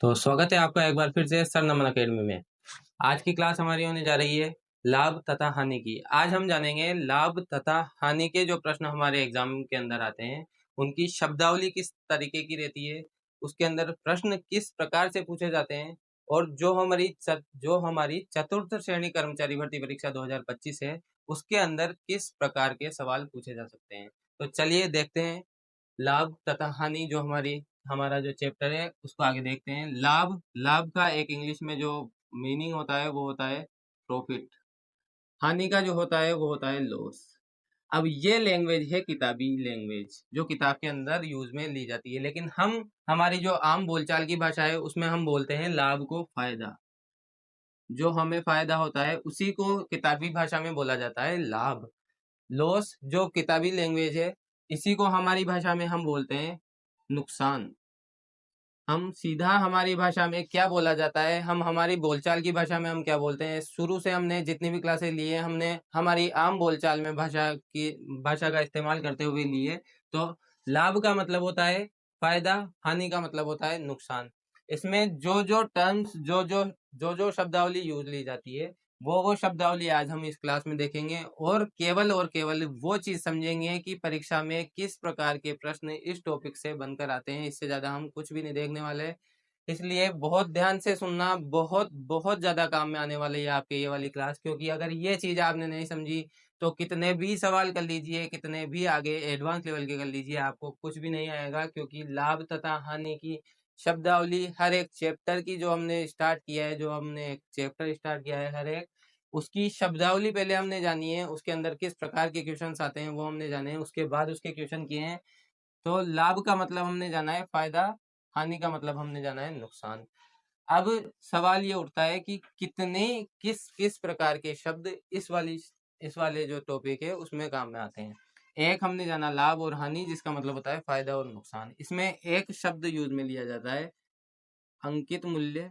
तो स्वागत है आपका एक बार फिर से सर नमन अकेडमी में। आज की क्लास हमारी होने जा रही है लाभ तथा हानि की। आज हम जानेंगे लाभ तथा हानि के जो प्रश्न हमारे एग्जाम के अंदर आते हैं उनकी शब्दावली किस तरीके की रहती है, उसके अंदर प्रश्न किस प्रकार से पूछे जाते हैं और जो हमारी चतुर्थ श्रेणी कर्मचारी भर्ती परीक्षा 2025 है उसके अंदर किस प्रकार के सवाल पूछे जा सकते हैं। तो चलिए देखते हैं लाभ तथा हानि जो हमारा जो चैप्टर है उसको आगे देखते हैं। लाभ लाभ का एक इंग्लिश में जो मीनिंग होता है वो होता है प्रॉफिट। हानि का जो होता है वो होता है लॉस। अब ये लैंग्वेज है किताबी लैंग्वेज जो किताब के अंदर यूज में ली जाती है, लेकिन हम हमारी जो आम बोलचाल की भाषा है उसमें हम बोलते हैं लाभ को फायदा। जो हमें फायदा होता है उसी को किताबी भाषा में बोला जाता है लाभ। लॉस जो किताबी लैंग्वेज है इसी को हमारी भाषा में हम बोलते हैं नुकसान। हम सीधा हमारी भाषा में क्या बोला जाता है, हम हमारी बोलचाल की भाषा में हम क्या बोलते हैं, शुरू से हमने जितनी भी क्लासेस ली है हमने हमारी आम बोलचाल में भाषा का इस्तेमाल करते हुए ली है। तो लाभ का मतलब होता है फायदा, हानि का मतलब होता है नुकसान। इसमें जो जो टर्म्स जो जो शब्दावली यूज ली जाती है वो शब्दावली आज हम इस क्लास में देखेंगे और केवल वो चीज समझेंगे कि परीक्षा में किस प्रकार के प्रश्न इस टॉपिक से बनकर आते हैं। इससे ज्यादा हम कुछ भी नहीं देखने वाले, इसलिए बहुत ध्यान से सुनना। बहुत बहुत ज्यादा काम में आने वाली है आपके ये वाली क्लास, क्योंकि अगर ये चीज आपने नहीं समझी तो कितने भी सवाल कर लीजिए, कितने भी आगे एडवांस लेवल के कर लीजिए, आपको कुछ भी नहीं आएगा। क्योंकि लाभ तथा हानि की शब्दावली हर एक चैप्टर की जो हमने स्टार्ट किया है, जो हमने एक चैप्टर स्टार्ट किया है, हर एक उसकी शब्दावली पहले हमने जानी है, उसके अंदर किस प्रकार के क्वेश्चंस आते हैं वो हमने जाने हैं, उसके बाद उसके क्वेश्चन किए हैं। तो लाभ का मतलब हमने जाना है फायदा, हानि का मतलब हमने जाना है नुकसान। अब सवाल ये उठता है कि कितने किस किस प्रकार के शब्द इस वाले जो टॉपिक है उसमें काम में आते हैं। एक हमने जाना लाभ और हानि, जिसका मतलब होता है फायदा और नुकसान। इसमें एक शब्द यूज में लिया जाता है अंकित मूल्य।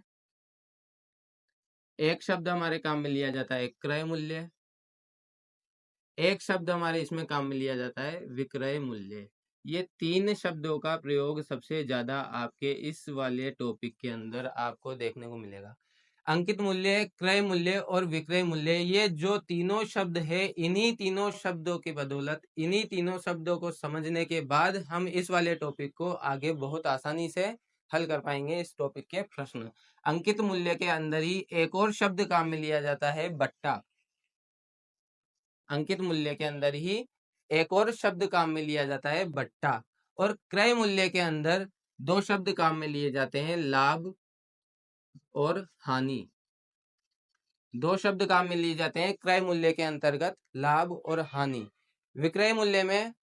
एक शब्द हमारे काम में लिया जाता है क्रय मूल्य। एक शब्द हमारे इसमें काम में लिया जाता है विक्रय मूल्य। ये तीन शब्दों का प्रयोग सबसे ज्यादा आपके इस वाले टॉपिक के अंदर आपको देखने को मिलेगा। अंकित मूल्य, क्रय मूल्य और विक्रय मूल्य, ये जो तीनों शब्द है, इन्हीं तीनों शब्दों की बदौलत, इन्हीं तीनों शब्दों को समझने के बाद हम इस वाले टॉपिक को आगे बहुत आसानी से हल कर पाएंगे। इस टॉपिक के प्रश्न अंकित मूल्य के अंदर ही एक और शब्द काम में लिया जाता है बट्टा। अंकित मूल्य के अंदर ही एक और शब्द काम में लिया जाता है बट्टा। और क्रय मूल्य के अंदर दो शब्द काम में लिए जाते हैं लाभ और हानि। दो शब्द काम में लिए जाते हैं क्रय मूल्य के अंतर्गत, लाभ और हानि। विक्रय मूल्य में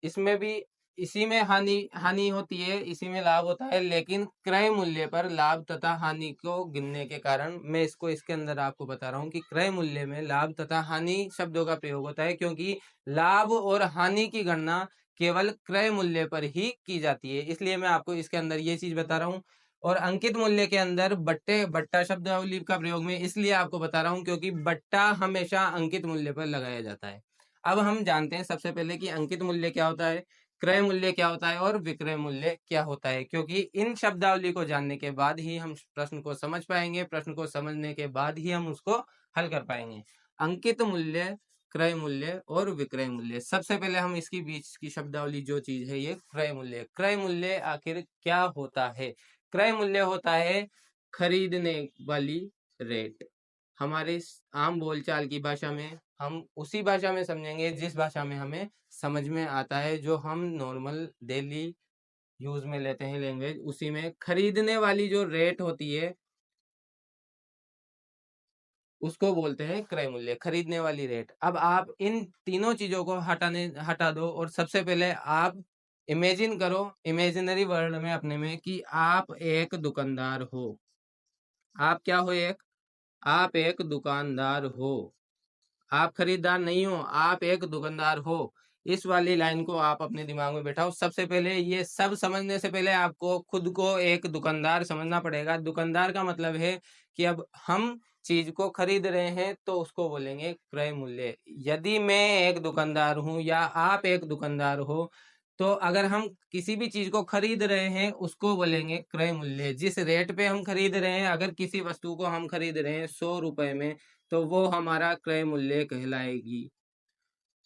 इसमें भी इसी में हानि हानि होती है, इसी में लाभ होता है, लेकिन क्रय मूल्य पर लाभ तथा हानि को गिनने के कारण मैं इसको इसके अंदर आपको बता रहा हूँ कि क्रय मूल्य में लाभ तथा हानि शब्दों का प्रयोग होता है, क्योंकि लाभ और हानि की गणना केवल क्रय मूल्य पर ही की जाती है। इसलिए मैं आपको इसके अंदर ये चीज बता रहा हूँ। और अंकित मूल्य के अंदर बट्टा शब्दावली का प्रयोग में इसलिए आपको बता रहा हूँ क्योंकि बट्टा हमेशा अंकित मूल्य पर लगाया जाता है। अब हम जानते हैं सबसे पहले कि अंकित मूल्य क्या होता है, क्रय मूल्य क्या होता है और विक्रय मूल्य क्या होता है, क्योंकि इन शब्दावली को जानने के बाद ही हम प्रश्न को समझ पाएंगे, प्रश्न को समझने के बाद ही हम उसको हल कर पाएंगे। अंकित मूल्य, क्रय मूल्य और विक्रय मूल्य। सबसे पहले हम इसकी बीच की शब्दावली जो चीज है ये क्रय मूल्य। क्रय मूल्य आखिर क्या होता है? क्रय मूल्य होता है खरीदने वाली रेट। हमारे आम बोलचाल की भाषा में हम उसी भाषा में समझेंगे जिस भाषा में हमें समझ में आता है, जो हम नॉर्मल डेली यूज में लेते हैं लैंग्वेज, उसी में खरीदने वाली जो रेट होती है उसको बोलते हैं क्रय मूल्य, खरीदने वाली रेट। अब आप इन तीनों चीजों को हटा दो और सबसे पहले आप इमेजिन करो इमेजिनरी वर्ल्ड में अपने में कि आप एक दुकानदार हो। आप क्या हो? आप एक दुकानदार हो। आप खरीदार नहीं हो, आप एक दुकानदार हो। इस वाली लाइन को आप अपने दिमाग में बैठाओ। सबसे पहले ये सब समझने से पहले आपको खुद को एक दुकानदार समझना पड़ेगा। दुकानदार का मतलब है कि अब हम चीज को खरीद रहे हैं तो उसको बोलेंगे क्रय मूल्य। यदि मैं एक दुकानदार हूं या आप एक दुकानदार हो तो अगर हम किसी भी चीज को खरीद रहे हैं उसको बोलेंगे क्रय मूल्य। जिस रेट पे हम खरीद रहे हैं, अगर किसी वस्तु को हम खरीद रहे हैं 100 रुपए में, तो वो हमारा क्रय मूल्य कहलाएगी।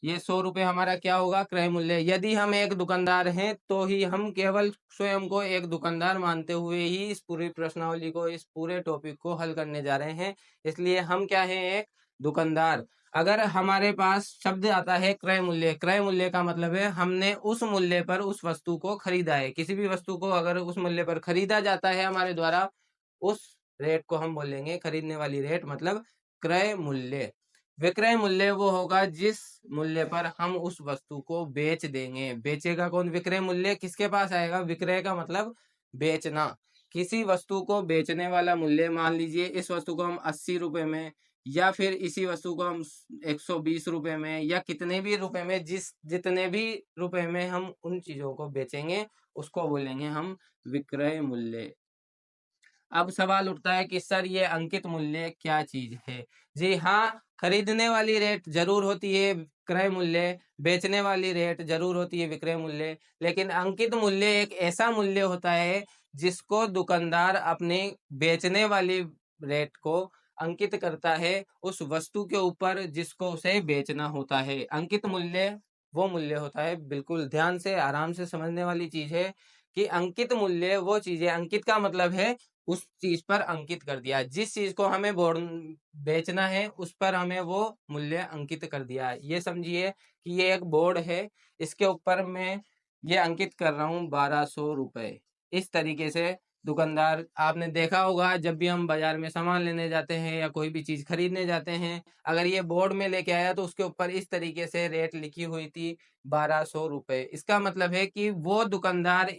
ये 100 रुपये हमारा क्या होगा, क्रय मूल्य। यदि हम एक दुकानदार हैं तो ही हम केवल स्वयं को एक दुकानदार मानते हुए ही इस पूरी प्रश्नावली को, इस पूरे टॉपिक को हल करने जा रहे हैं। इसलिए हम क्या है, एक दुकानदार। अगर हमारे पास शब्द आता है क्रय मूल्य, क्रय मूल्य का मतलब है हमने उस मूल्य पर उस वस्तु को खरीदा है। किसी भी वस्तु को अगर उस मूल्य पर खरीदा जाता है हमारे द्वारा, उस रेट को हम बोलेंगे, खरीदने वाली रेट मतलब क्रय मूल्य। विक्रय मूल्य वो होगा जिस मूल्य पर हम उस वस्तु को बेच देंगे। बेचेगा कौन, विक्रय मूल्य किसके पास आएगा, विक्रय का मतलब बेचना। किसी वस्तु को बेचने वाला मूल्य, मान लीजिए इस वस्तु को हम 80 रुपए में, या फिर इसी वस्तु को हम 120 रुपए में, या कितने भी रुपए में, जितने भी रुपए में हम उन चीजों को बेचेंगे उसको बोलेंगे हम विक्रय मूल्य। अब सवाल उठता है कि सर ये अंकित मूल्य क्या चीज है। जी हाँ, खरीदने वाली रेट जरूर होती है क्रय मूल्य, बेचने वाली रेट जरूर होती है विक्रय मूल्य, लेकिन अंकित मूल्य एक ऐसा मूल्य होता है जिसको दुकानदार अपने बेचने वाली रेट को अंकित करता है उस वस्तु के ऊपर जिसको उसे बेचना होता है। अंकित मूल्य वो मूल्य होता है, बिल्कुल ध्यान से आराम से समझने वाली चीज है कि अंकित मूल्य वो चीज है। अंकित का मतलब है उस चीज पर अंकित कर दिया, जिस चीज को हमें बोर्ड बेचना है उस पर हमें वो मूल्य अंकित कर दिया। ये समझिए कि ये एक बोर्ड है, इसके ऊपर मैं ये अंकित कर रहा हूँ 1200 रुपए। इस तरीके से दुकानदार, आपने देखा होगा जब भी हम बाजार में सामान लेने जाते हैं या कोई भी चीज खरीदने जाते हैं, अगर ये बोर्ड में लेके आया तो उसके ऊपर इस तरीके से रेट लिखी हुई थी 1200 रुपए। इसका मतलब है कि वो दुकानदार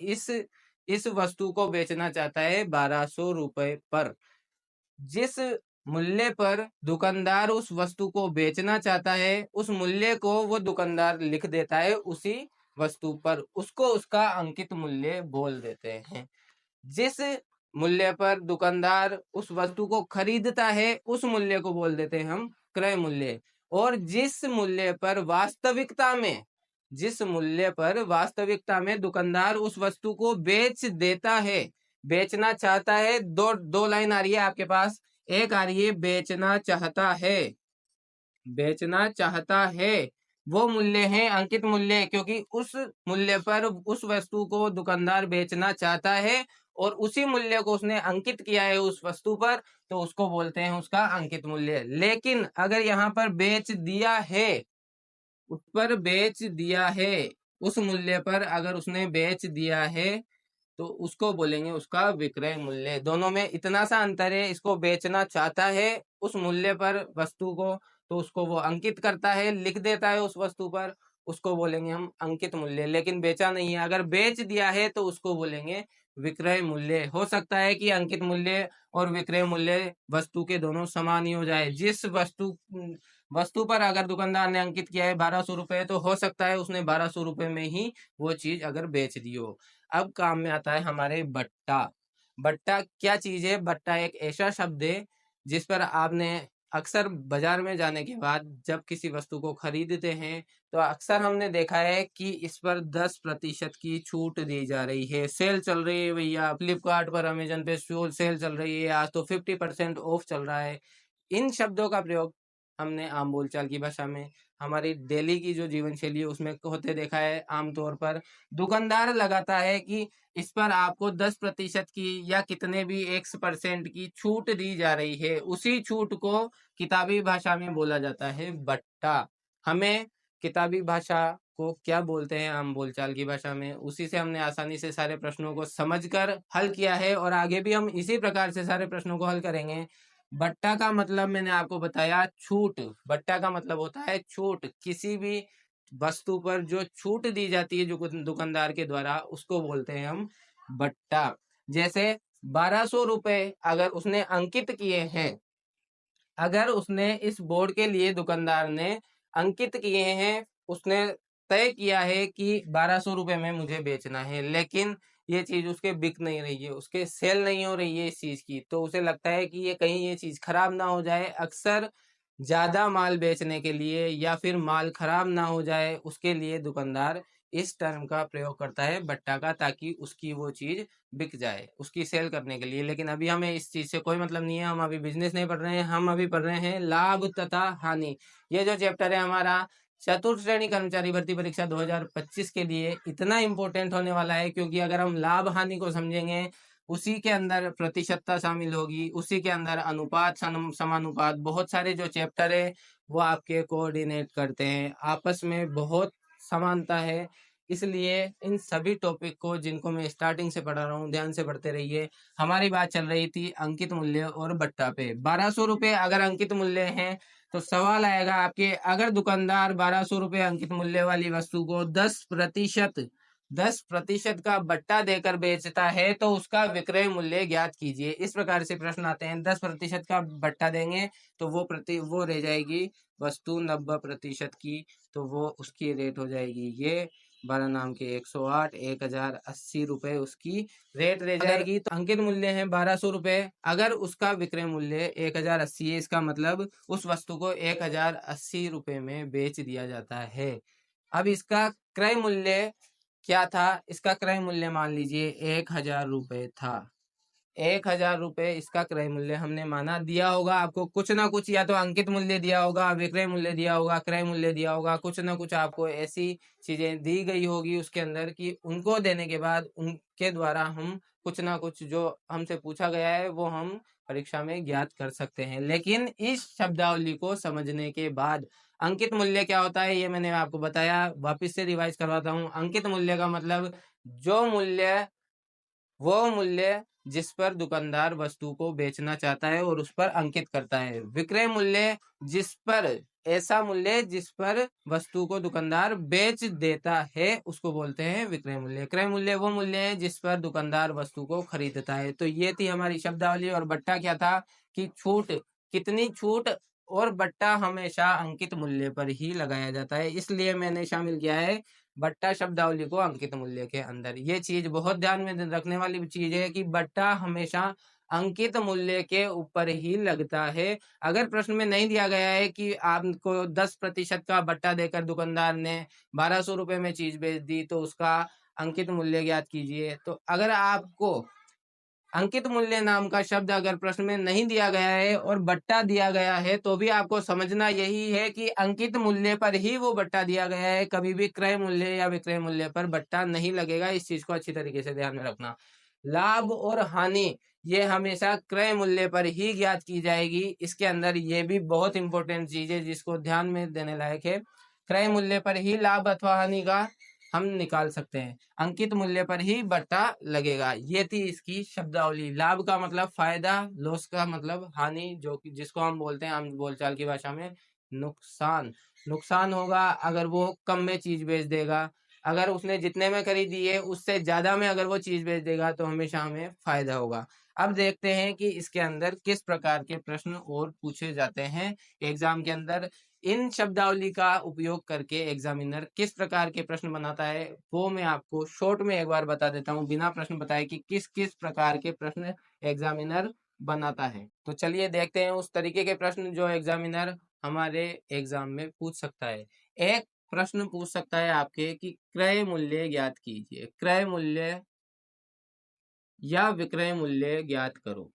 इस वस्तु को बेचना चाहता है 1200 रुपए पर। जिस मूल्य पर दुकानदार उस वस्तु को बेचना चाहता है उस मूल्य को वो दुकानदार लिख देता है उसी वस्तु पर, उसको उसका अंकित मूल्य बोल देते हैं। जिस मूल्य पर दुकानदार उस वस्तु को खरीदता है उस मूल्य को बोल देते हैं हम क्रय मूल्य। और जिस मूल्य पर वास्तविकता में दुकानदार उस वस्तु को बेच देता है, बेचना चाहता है, दो दो लाइन आ रही है आपके पास। एक आ रही है बेचना चाहता है, बेचना चाहता है वो मूल्य है अंकित मूल्य, क्योंकि उस मूल्य पर उस वस्तु को दुकानदार बेचना चाहता है और उसी मूल्य को उसने अंकित किया है उस वस्तु पर, तो उसको बोलते हैं उसका अंकित मूल्य। लेकिन अगर यहाँ पर बेच दिया है, उस पर बेच दिया है, उस मूल्य पर अगर उसने बेच दिया है तो उसको बोलेंगे उसका विक्रय मूल्य। दोनों में इतना सा अंतर है, इसको बेचना चाहता है उस मूल्य पर वस्तु को, तो उसको वो अंकित करता है, लिख देता है उस वस्तु पर, उसको बोलेंगे हम अंकित मूल्य। लेकिन बेचा नहीं है, अगर बेच दिया है तो उसको बोलेंगे विक्रय मूल्य। हो सकता है कि अंकित मूल्य और विक्रय मूल्य वस्तु के दोनों समान ही हो जाए। जिस वस्तु पर अगर दुकानदार ने अंकित किया है 1200 रुपए, तो हो सकता है उसने 1200 रुपए में ही वो चीज अगर बेच दी हो। अब काम में आता है हमारे बट्टा। बट्टा क्या चीज है, बट्टा एक ऐसा शब्द है जिस पर आपने अक्सर बाजार में जाने के बाद जब किसी वस्तु को खरीदते हैं तो अक्सर हमने देखा है कि इस पर 10% की छूट दी जा रही है, सेल चल रही है भैया, फ्लिपकार्ट पर, अमेजन पे सेल चल रही है, आज तो 50% ऑफ चल रहा है। इन शब्दों का प्रयोग हमने आम बोलचाल की भाषा में, हमारी डेली की जो जीवन शैली है उसमें होते देखा है। आमतौर पर दुकानदार लगाता है कि इस पर आपको 10% की या कितने भी X% की छूट दी जा रही है। उसी छूट को किताबी भाषा में बोला जाता है बट्टा। हमें किताबी भाषा को क्या बोलते हैं आम बोलचाल की भाषा में, उसी से हमने आसानी से सारे प्रश्नों को समझकर हल किया है और आगे भी हम इसी प्रकार से सारे प्रश्नों को हल करेंगे। बट्टा का मतलब मैंने आपको बताया छूट। बट्टा का मतलब होता है छूट, किसी भी वस्तु पर जो छूट दी जाती है जो दुकानदार के द्वारा, उसको बोलते हैं हम बट्टा। जैसे 1200 रुपए अगर उसने अंकित किए हैं, अगर उसने इस बोर्ड के लिए दुकानदार ने अंकित किए हैं, उसने तय किया है कि 1200 रुपए में मुझे बेचना है, लेकिन ये चीज उसके बिक नहीं रही है, उसके सेल नहीं हो रही है इस चीज की, तो उसे लगता है कि ये कहीं ये चीज खराब ना हो जाए। अक्सर ज्यादा माल बेचने के लिए या फिर माल खराब ना हो जाए उसके लिए दुकानदार इस टर्म का प्रयोग करता है बट्टा का, ताकि उसकी वो चीज बिक जाए, उसकी सेल करने के लिए। लेकिन अभी हमें इस चीज से कोई मतलब नहीं है, हम अभी बिजनेस नहीं पढ़ रहे हैं, हम अभी पढ़ रहे हैं लाभ तथा हानि। ये जो चैप्टर है हमारा चतुर्थ श्रेणी कर्मचारी भर्ती परीक्षा 2025 के लिए इतना इंपॉर्टेंट होने वाला है, क्योंकि अगर हम लाभ हानि को समझेंगे, उसी के अंदर प्रतिशतता शामिल होगी, उसी के अंदर अनुपात समानुपात, बहुत सारे जो चैप्टर है वो आपके कोऑर्डिनेट करते हैं, आपस में बहुत समानता है। इसलिए इन सभी टॉपिक को, जिनको मैं स्टार्टिंग से पढ़ा रहा हूँ, ध्यान से पढ़ते रहिए। हमारी बात चल रही थी अंकित मूल्य और बट्टा पे। 1200 रुपये अगर अंकित मूल्य है तो सवाल आएगा आपके, अगर दुकानदार 1200 रुपये अंकित मूल्य वाली वस्तु को 10% का बट्टा देकर बेचता है तो उसका विक्रय मूल्य ज्ञात कीजिए। इस प्रकार से प्रश्न आते हैं। 10% का बट्टा देंगे तो वो रह जाएगी वस्तु 90% की, तो वो उसकी रेट हो जाएगी ये 12 नाम के 108, 1080 रुपए उसकी रेट रह जाएगी। तो अंकित मूल्य है 1200 रुपए, अगर उसका विक्रय मूल्य 1080 है, इसका मतलब उस वस्तु को 1080 रुपए में बेच दिया जाता है। अब इसका क्रय मूल्य क्या था? इसका क्रय मूल्य मान लीजिए 1000 रुपए था। 1000 रुपए इसका क्रय मूल्य हमने माना। दिया होगा आपको कुछ ना कुछ, या तो अंकित मूल्य दिया होगा, विक्रय मूल्य दिया होगा, क्रय मूल्य दिया होगा, कुछ ना कुछ आपको ऐसी चीजें दी गई होगी उसके अंदर कि उनको देने के बाद उनके द्वारा हम कुछ ना कुछ जो हमसे पूछा गया है वो हम परीक्षा में ज्ञात कर सकते हैं। लेकिन इस शब्दावली को समझने के बाद अंकित मूल्य क्या होता है ये मैंने आपको बताया, वापिस से रिवाइज करवाता हूँ। अंकित मूल्य का मतलब वो मूल्य जिस पर दुकानदार वस्तु को बेचना चाहता है और उस पर अंकित करता है। विक्रय मूल्य ऐसा मूल्य जिस पर वस्तु को दुकानदार बेच देता है उसको बोलते हैं विक्रय मूल्य। क्रय मूल्य वो मूल्य है जिस पर दुकानदार वस्तु को खरीदता है। तो ये थी हमारी शब्दावली। और बट्टा क्या था कि छूट, कितनी छूट, और बट्टा हमेशा अंकित मूल्य पर ही लगाया जाता है, इसलिए मैंने शामिल किया है बट्टा शब्दावली को अंकित मूल्य के अंदर। ये चीज बहुत ध्यान में रखने वाली चीज है कि बट्टा हमेशा अंकित मूल्य के ऊपर ही लगता है। अगर प्रश्न में नहीं दिया गया है कि आपको 10% का बट्टा देकर दुकानदार ने 1200 रुपए में चीज बेच दी तो उसका अंकित मूल्य ज्ञात कीजिए, तो अगर आपको अंकित मूल्य नाम का शब्द अगर प्रश्न में नहीं दिया गया है और बट्टा दिया गया है तो भी आपको समझना यही है कि अंकित मूल्य पर ही वो बट्टा दिया गया है, कभी भी क्रय मूल्य या विक्रय मूल्य पर बट्टा नहीं लगेगा। इस चीज को अच्छी तरीके से ध्यान में रखना। लाभ और हानि ये हमेशा क्रय मूल्य पर ही ज्ञात की जाएगी। इसके अंदर ये भी बहुत इंपॉर्टेंट चीज है जिसको ध्यान में देने लायक है। क्रय मूल्य पर ही लाभ अथवा हानि का हम निकाल सकते हैं, अंकित मूल्य पर ही बट्टा लगेगा। ये थी इसकी शब्दावली। लाभ का मतलब फायदा, लॉस का मतलब हानि, जो कि जिसको हम बोलते हैं आम बोलचाल की भाषा में नुकसान। नुकसान होगा अगर वो कम में चीज बेच देगा, अगर उसने जितने में खरीदी है उससे ज्यादा में अगर वो चीज बेच देगा तो हमेशा हमें फायदा होगा। अब देखते हैं कि इसके अंदर किस प्रकार के प्रश्न और पूछे जाते हैं एग्जाम के अंदर। इन शब्दावली का उपयोग करके एग्जामिनर किस प्रकार के प्रश्न बनाता है वो मैं आपको शॉर्ट में एक बार बता देता हूँ, बिना प्रश्न बताए कि किस किस प्रकार के प्रश्न एग्जामिनर बनाता है। तो चलिए देखते हैं उस तरीके के प्रश्न जो एग्जामिनर हमारे एग्जाम में पूछ सकता है। एक प्रश्न पूछ सकता है आपके कि क्रय मूल्य ज्ञात कीजिए। क्रय मूल्य या विक्रय मूल्य ज्ञात करो।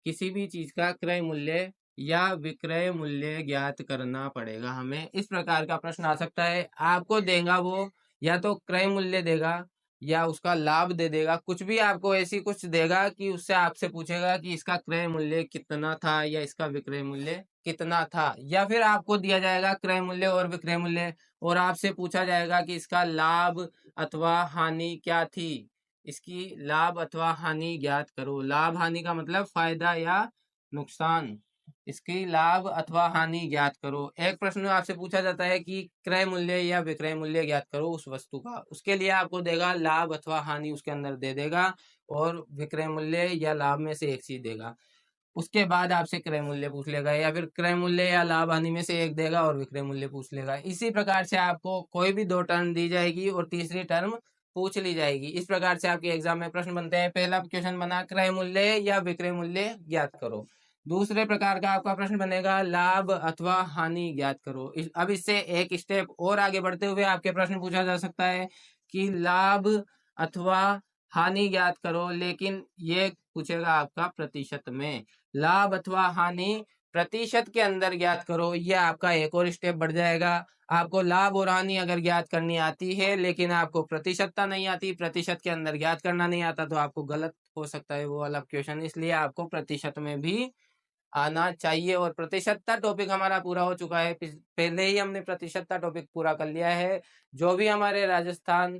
किसी भी चीज का क्रय मूल्य या विक्रय मूल्य ज्ञात करना पड़ेगा हमें। इस प्रकार का प्रश्न आ सकता है। आपको देगा वो या तो क्रय मूल्य देगा या उसका लाभ दे देगा, कुछ भी आपको ऐसी कुछ देगा कि उससे आपसे पूछेगा कि इसका क्रय मूल्य कितना था या इसका विक्रय मूल्य कितना था। या फिर आपको दिया जाएगा क्रय मूल्य और विक्रय मूल्य और आपसे पूछा जाएगा कि इसका लाभ अथवा हानि क्या थी, इसकी लाभ अथवा हानि ज्ञात करो। लाभ हानि का मतलब फायदा या नुकसान, इसकी लाभ अथवा हानि ज्ञात करो। एक प्रश्न आपसे पूछा जाता है कि क्रय मूल्य या विक्रय मूल्य ज्ञात करो उस वस्तु का, उसके लिए आपको देगा लाभ अथवा हानि उसके अंदर दे देगा और विक्रय मूल्य या लाभ में से एक चीज देगा। उसके बाद आपसे क्रय मूल्य पूछ लेगा या फिर क्रय मूल्य या लाभ हानि में से एक देगा और विक्रय मूल्य पूछ लेगा। इसी प्रकार से आपको कोई भी दो टर्म दी जाएगी और तीसरी टर्म पूछ ली जाएगी। इस प्रकार से आपके एग्जाम में प्रश्न बनते हैं। पहला क्वेश्चन बना क्रय मूल्य या विक्रय मूल्य ज्ञात करो। दूसरे प्रकार का आपका प्रश्न बनेगा लाभ अथवा हानि ज्ञात करो। अब इससे एक स्टेप और आगे बढ़ते हुए आपके प्रश्न पूछा जा सकता है कि लाभ अथवा हानि ज्ञात करो, लेकिन ये पूछेगा आपका प्रतिशत में। लाभ अथवा हानि प्रतिशत के अंदर ज्ञात करो, यह आपका एक और स्टेप बढ़ जाएगा। आपको लाभ और हानि अगर ज्ञात करनी आती है लेकिन आपको प्रतिशतता नहीं आती, प्रतिशत के अंदर ज्ञात करना नहीं आता, तो आपको गलत हो सकता है वो वाला क्वेश्चन। इसलिए आपको प्रतिशत में भी आना चाहिए। और प्रतिशतता टॉपिक हमारा पूरा हो चुका है, पहले ही हमने प्रतिशतता टॉपिक पूरा कर लिया है। जो भी हमारे राजस्थान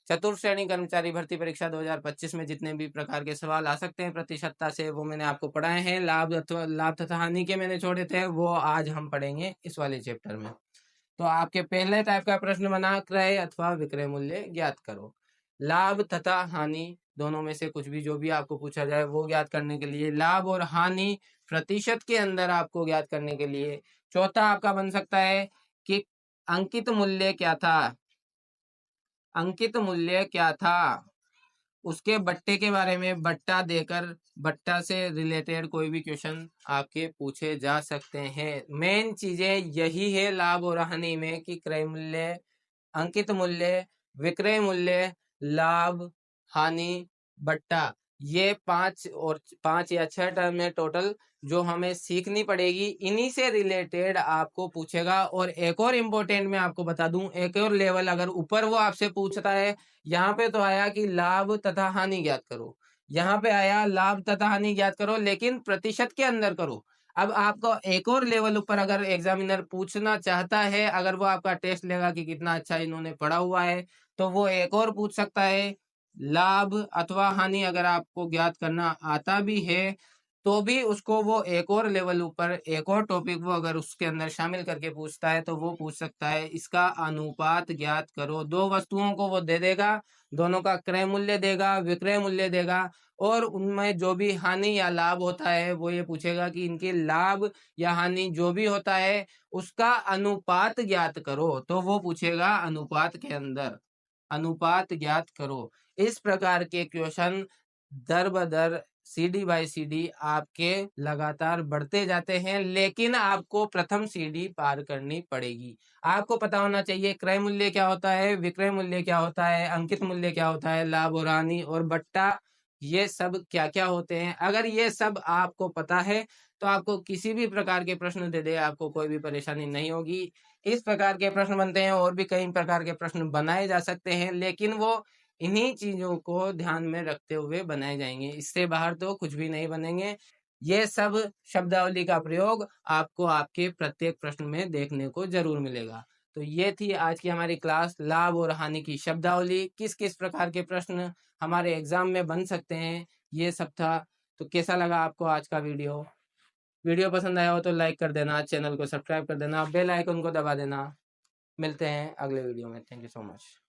चतुर्थ श्रेणी कर्मचारी भर्ती परीक्षा 2025 में जितने भी प्रकार के सवाल आ सकते हैं प्रतिशतता से, वो मैंने आपको पढ़ाए हैं। लाभ तथा हानि के मैंने छोड़े थे, वो आज हम पढ़ेंगे इस वाले चैप्टर में। तो आपके पहले टाइप का प्रश्न बना, क्रय अथवा विक्रय मूल्य ज्ञात करो। लाभ तथा हानि दोनों में से कुछ भी जो भी आपको पूछा जाए वो ज्ञात करने के लिए, लाभ और हानि प्रतिशत के अंदर आपको ज्ञात करने के लिए। चौथा आपका बन सकता है कि अंकित मूल्य क्या था, अंकित मूल्य क्या था, उसके बट्टे के बारे में बट्टा देकर बट्टा से रिलेटेड कोई भी क्वेश्चन आपके पूछे जा सकते हैं। मेन चीजें यही है लाभ और हानि में कि क्रय मूल्य, अंकित मूल्य, विक्रय मूल्य, लाभ, हानि, बट्टा, ये 5 या 6 टर्म है टोटल जो हमें सीखनी पड़ेगी। इन्हीं से रिलेटेड आपको पूछेगा। और एक और इम्पोर्टेंट मैं आपको बता दूं, एक और लेवल अगर ऊपर वो आपसे पूछता है, यहाँ पे तो आया कि लाभ तथा हानि ज्ञात करो, यहाँ पे आया लाभ तथा हानि ज्ञात करो लेकिन प्रतिशत के अंदर करो। अब आपको एक और लेवल ऊपर अगर एग्जामिनर पूछना चाहता है, अगर वो आपका टेस्ट लेगा कि कितना अच्छा इन्होंने पढ़ा हुआ है, तो वो एक और पूछ सकता है लाभ अथवा हानि अगर आपको ज्ञात करना आता भी है तो भी उसको वो एक और लेवल ऊपर एक और टॉपिक वो अगर उसके अंदर शामिल करके पूछता है तो वो पूछ सकता है इसका अनुपात ज्ञात करो। दो वस्तुओं को वो दे देगा, दोनों का क्रय मूल्य देगा, विक्रय मूल्य देगा, और उनमें जो भी हानि या लाभ होता है वो ये पूछेगा कि इनके लाभ या हानि जो भी होता है उसका अनुपात ज्ञात करो। तो वो पूछेगा अनुपात के अंदर अनुपात ज्ञात करो। इस प्रकार के क्वेश्चन दर बदर सीडी बाय सीडी आपके लगातार बढ़ते जाते हैं, लेकिन आपको प्रथम सीडी पार करनी पड़ेगी। आपको पता होना चाहिए क्रय मूल्य क्या होता है, विक्रय मूल्य क्या होता है, अंकित मूल्य क्या होता है, लाभ और हानि और बट्टा, ये सब क्या क्या होते हैं। अगर ये सब आपको पता है तो आपको किसी भी प्रकार के प्रश्न दे दे आपको कोई भी परेशानी नहीं होगी। इस प्रकार के प्रश्न बनते हैं, और भी कई प्रकार के प्रश्न बनाए जा सकते हैं, लेकिन वो इन्हीं चीजों को ध्यान में रखते हुए बनाए जाएंगे। इससे बाहर तो कुछ भी नहीं बनेंगे। ये सब शब्दावली का प्रयोग आपको आपके प्रत्येक प्रश्न में देखने को जरूर मिलेगा। तो ये थी आज की हमारी क्लास, लाभ और हानि की शब्दावली, किस किस प्रकार के प्रश्न हमारे एग्जाम में बन सकते हैं, ये सब था। तो कैसा लगा आपको आज का वीडियो? वीडियो पसंद आया हो तो लाइक कर देना, चैनल को सब्सक्राइब कर देना, बेल आइकन को दबा देना। मिलते हैं अगले वीडियो में। Thank you so much.